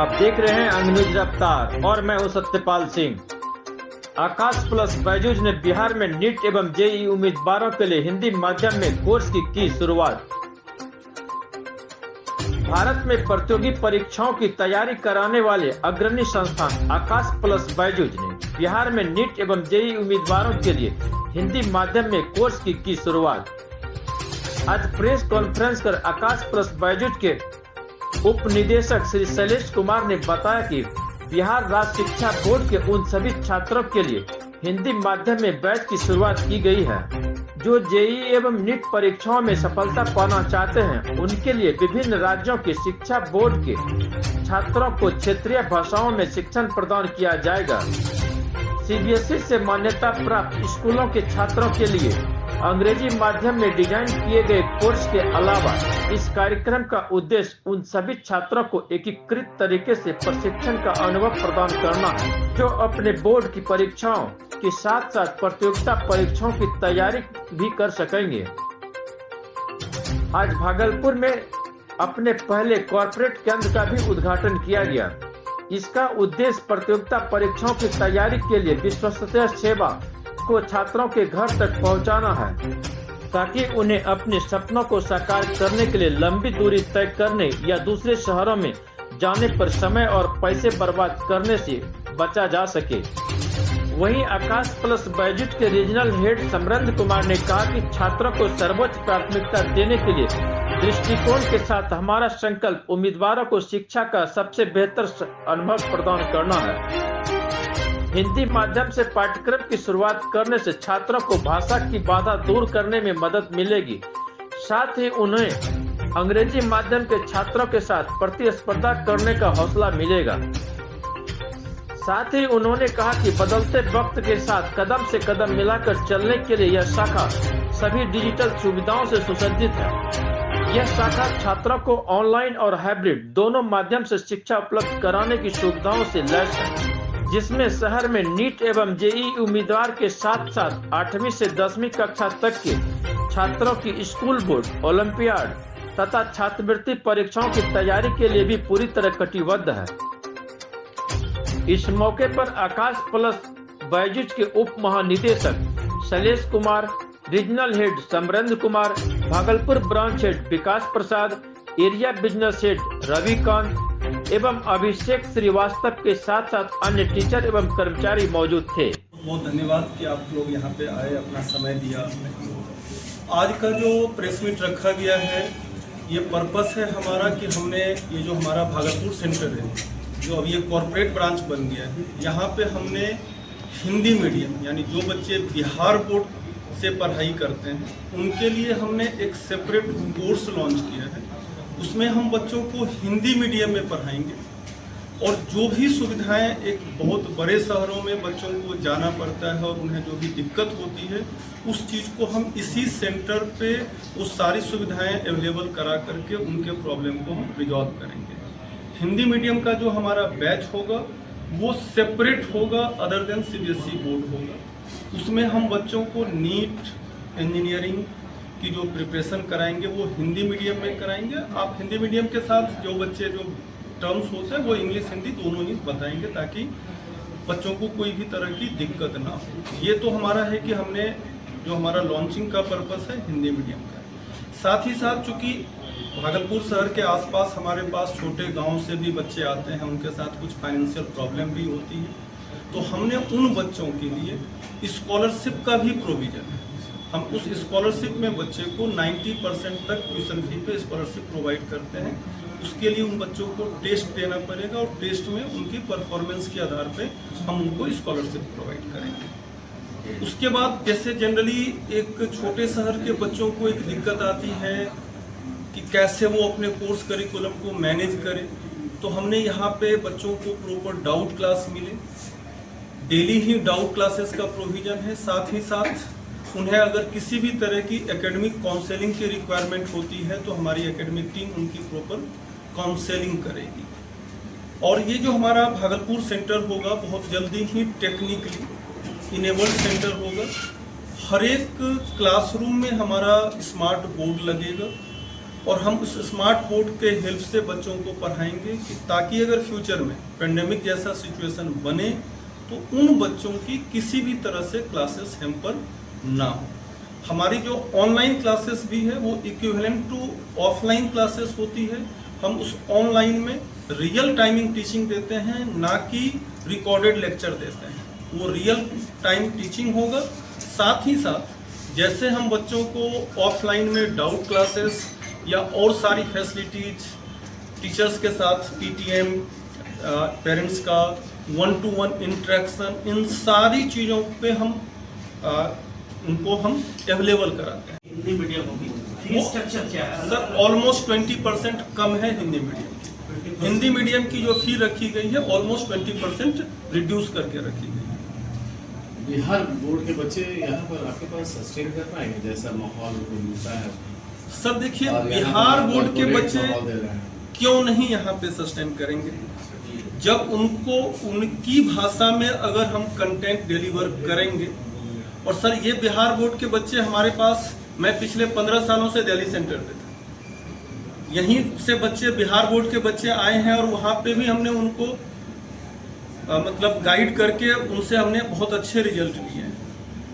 आप देख रहे हैं अंग न्यूज रफ्तार और मैं हूं सत्यपाल सिंह। आकाश प्लस बायजूस ने बिहार में नीट एवं जेईई उम्मीदवारों के लिए हिंदी माध्यम में कोर्स की शुरुआत। भारत में प्रतियोगी परीक्षाओं की तैयारी कराने वाले अग्रणी संस्थान आकाश प्लस बायजूस ने बिहार में नीट एवं जेईई उम्मीदवारों के लिए हिंदी माध्यम में कोर्स की शुरुआत। आज प्रेस कॉन्फ्रेंस कर आकाश प्लस बायजूस के उप निदेशक श्री शैलेश कुमार ने बताया कि बिहार राज्य शिक्षा बोर्ड के उन सभी छात्रों के लिए हिंदी माध्यम में बैच की शुरुआत की गई है जो जेईई एवं नीट परीक्षाओं में सफलता पाना चाहते हैं। उनके लिए विभिन्न राज्यों के शिक्षा बोर्ड के छात्रों को क्षेत्रीय भाषाओं में शिक्षण प्रदान किया जाएगा। सीबीएसई से मान्यता प्राप्त स्कूलों के छात्रों के लिए अंग्रेजी माध्यम में डिजाइन किए गए कोर्स के अलावा इस कार्यक्रम का उद्देश्य उन सभी छात्रों को एकीकृत तरीके से प्रशिक्षण का अनुभव प्रदान करना है जो अपने बोर्ड की परीक्षाओं के साथ साथ प्रतियोगिता परीक्षाओं की तैयारी भी कर सकेंगे। आज भागलपुर में अपने पहले कॉर्पोरेट केंद्र का भी उद्घाटन किया गया। इसका उद्देश्य प्रतियोगिता परीक्षाओं की तैयारी के लिए विश्वसनीय सेवा को छात्रों के घर तक पहुंचाना है ताकि उन्हें अपने सपनों को साकार करने के लिए लंबी दूरी तय करने या दूसरे शहरों में जाने पर समय और पैसे बर्बाद करने से बचा जा सके। वहीं आकाश प्लस बायजूस के रीजनल हेड समरेंद्र कुमार ने कहा कि छात्रों को सर्वोच्च प्राथमिकता देने के लिए दृष्टिकोण के साथ हमारा संकल्प उम्मीदवारों को शिक्षा का सबसे बेहतर अनुभव प्रदान करना है। हिंदी माध्यम से पाठ्यक्रम की शुरुआत करने से छात्रों को भाषा की बाधा दूर करने में मदद मिलेगी। साथ ही उन्हें अंग्रेजी माध्यम के छात्रों के साथ प्रतिस्पर्धा करने का हौसला मिलेगा। साथ ही उन्होंने कहा कि बदलते वक्त के साथ कदम से कदम मिलाकर चलने के लिए यह शाखा सभी डिजिटल सुविधाओं से सुसज्जित है। यह शाखा छात्रों को ऑनलाइन और हाइब्रिड दोनों माध्यम से शिक्षा उपलब्ध कराने की सुविधाओं से लैस है, जिसमें शहर में नीट एवं जेईई उम्मीदवार के साथ साथ 8वीं से 10वीं कक्षा तक के छात्रों की स्कूल बोर्ड, ओलंपियाड तथा छात्रवृत्ति परीक्षाओं की तैयारी के लिए भी पूरी तरह कटिबद्ध है। इस मौके पर आकाश प्लस बायजूस के उप महानिदेशक Shailesh Kumar, regional head Samarendra Kumar, Bhagalpur branch head Vikas Prasad, area business head Ravikant एवं अभिषेक श्रीवास्तव के साथ साथ अन्य टीचर एवं कर्मचारी मौजूद थे। बहुत धन्यवाद कि आप लोग यहाँ पे आए, अपना समय दिया। आज का जो प्रेस मीट रखा गया है, ये पर्पस है हमारा कि हमने ये जो हमारा भागलपुर सेंटर है, जो अब ये कॉर्पोरेट ब्रांच बन गया है, यहाँ पे हमने हिंदी मीडियम यानी जो बच्चे बिहार बोर्ड से पढ़ाई करते हैं उनके लिए हमने एक सेपरेट कोर्स लॉन्च किया है। उसमें हम बच्चों को हिंदी मीडियम में पढ़ाएंगे और जो भी सुविधाएं एक बहुत बड़े शहरों में बच्चों को जाना पड़ता है और उन्हें जो भी दिक्कत होती है उस चीज़ को हम इसी सेंटर पे वो सारी सुविधाएं अवेलेबल करा करके उनके प्रॉब्लम को हम रिजॉल्व करेंगे। हिंदी मीडियम का जो हमारा बैच होगा वो सेपरेट होगा, अदर देन सीबीएसई बोर्ड होगा। उसमें हम बच्चों को नीट, इंजीनियरिंग की जो प्रिपरेशन कराएंगे वो हिंदी मीडियम में कराएंगे। आप हिंदी मीडियम के साथ जो बच्चे जो टर्म्स होते हैं वो इंग्लिश हिंदी दोनों ही बताएंगे ताकि बच्चों को कोई भी तरह की दिक्कत ना हो। ये तो हमारा है कि हमने जो हमारा लॉन्चिंग का पर्पस है हिंदी मीडियम का। साथ ही साथ चूँकि भागलपुर शहर के आसपास हमारे पास छोटे गाँव से भी बच्चे आते हैं, उनके साथ कुछ फाइनेंशियल प्रॉब्लम भी होती है, तो हमने उन बच्चों के लिए स्कॉलरशिप का भी प्रोविज़न है। हम उस स्कॉलरशिप में बच्चे को 90% तक ट्यूशन फी पे स्कॉलरशिप प्रोवाइड करते हैं। उसके लिए उन बच्चों को टेस्ट देना पड़ेगा और टेस्ट में उनकी परफॉर्मेंस के आधार पे हम उनको स्कॉलरशिप प्रोवाइड करेंगे। उसके बाद जैसे जनरली एक छोटे शहर के बच्चों को एक दिक्कत आती है कि कैसे वो अपने कोर्स करिकुलम को मैनेज करें, तो हमने यहाँ पे बच्चों को प्रॉपर डाउट क्लास मिले, डेली ही डाउट क्लासेस का प्रोविज़न है। साथ ही साथ उन्हें अगर किसी भी तरह की एकेडमिक काउंसलिंग की रिक्वायरमेंट होती है तो हमारी एकेडमिक टीम उनकी प्रॉपर काउंसलिंग करेगी। और ये जो हमारा भागलपुर सेंटर होगा बहुत जल्दी ही टेक्निकली इनेबल्ड सेंटर होगा। हर एक क्लासरूम में हमारा स्मार्ट बोर्ड लगेगा और हम उस स्मार्ट बोर्ड के हेल्प से बच्चों को पढ़ाएंगे कि ताकि अगर फ्यूचर में पेंडेमिक जैसा सिचुएशन बने तो उन बच्चों की किसी भी तरह से क्लासेस हैम्पर ना हो। हमारी जो ऑनलाइन क्लासेस भी है वो इक्विवेलेंट टू ऑफलाइन क्लासेस होती है। हम उस ऑनलाइन में रियल टाइमिंग टीचिंग देते हैं, ना कि रिकॉर्डेड लेक्चर देते हैं। वो रियल टाइम टीचिंग होगा। साथ ही साथ जैसे हम बच्चों को ऑफलाइन में डाउट क्लासेस या और सारी फैसिलिटीज टीचर्स के साथ पीटीएम, पेरेंट्स का 1-to-1 इंटरेक्शन, इन सारी चीज़ों पे हम उनको हम अवेलेबल कराते हैं। हिंदी मीडियम होगी, फीस स्ट्रक्चर क्या है? सर ऑलमोस्ट 20% कम है हिंदी मीडियम की। हिंदी मीडियम की जो फी रखी गई है ऑलमोस्ट 20% रिड्यूस करके रखी गई है। बिहार बोर्ड के बच्चे यहाँ पर आपके पास सस्टेन कर पाएंगे जैसा माहौल मिलता है? सर देखिए, बिहार बोर्ड के बच्चे क्यों नहीं यहाँ पे सस्टेन करेंगे जब उनको उनकी भाषा में अगर हम कंटेंट डिलीवर करेंगे। और सर ये बिहार बोर्ड के बच्चे हमारे पास, मैं पिछले 15 सालों से दिल्ली सेंटर पे था, यहीं से बच्चे बिहार बोर्ड के बच्चे आए हैं और वहाँ पे भी हमने उनको मतलब गाइड करके उनसे हमने बहुत अच्छे रिजल्ट लिए हैं।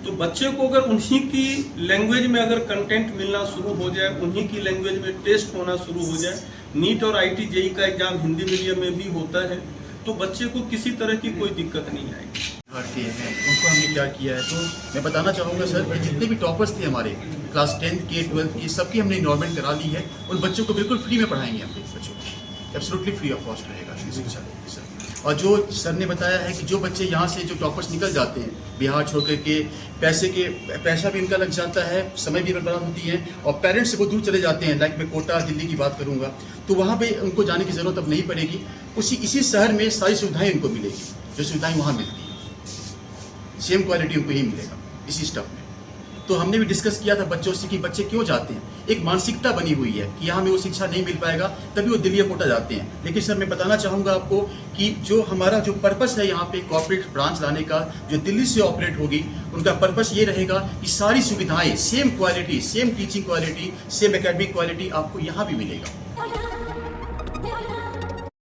तो बच्चे को अगर उन्हीं की लैंग्वेज में अगर कंटेंट मिलना शुरू हो जाए, उन्हीं की लैंग्वेज में टेस्ट होना शुरू हो जाए, नीट और आईटी जेई का एग्जाम हिंदी मीडियम में भी होता है, तो बच्चे को किसी तरह की कोई दिक्कत नहीं आएगी। के हैं उनको हमने क्या किया है, तो मैं बताना चाहूँगा सर कि जितने भी टॉपर्स थे हमारे क्लास 10th के 12th की, सबकी हमने इनरोलमेंट करा ली है। उन बच्चों को बिल्कुल फ्री में पढ़ाएंगे हम बच्चों को, एब्सोल्युटली फ्री ऑफ कॉस्ट रहेगा शिक्षा सर। और जो सर ने बताया है कि जो बच्चे यहाँ से जो टॉपर्स निकल जाते हैं बिहार छोड़ करके, पैसा भी उनका लग जाता है, समय भी बर्बाद होती है, और पेरेंट्स से बहुत दूर चले जाते हैं, लाइक मैं कोटा दिल्ली की बात करूँगा, तो वहाँ पे उनको जाने की ज़रूरत अब नहीं पड़ेगी। इसी शहर में सारी सुविधाएँ उनको मिलेगी, जो सुविधाएँ वहाँ मिलती हैं, सेम क्वालिटी उनको ही मिलेगा इसी स्टफ में। तो हमने भी डिस्कस किया था बच्चों से कि बच्चे क्यों जाते हैं। एक मानसिकता बनी हुई है कि यहाँ में वो शिक्षा नहीं मिल पाएगा, तभी वो दिल्ली या कोटा जाते हैं। लेकिन सर मैं बताना चाहूँगा आपको कि जो हमारा जो पर्पस है यहाँ पे कॉर्पोरेट ब्रांच लाने का, जो दिल्ली से ऑपरेट होगी, उनका पर्पस ये रहेगा कि सारी सुविधाएं same quality, same teaching quality, same academic quality आपको यहाँ भी मिलेगा।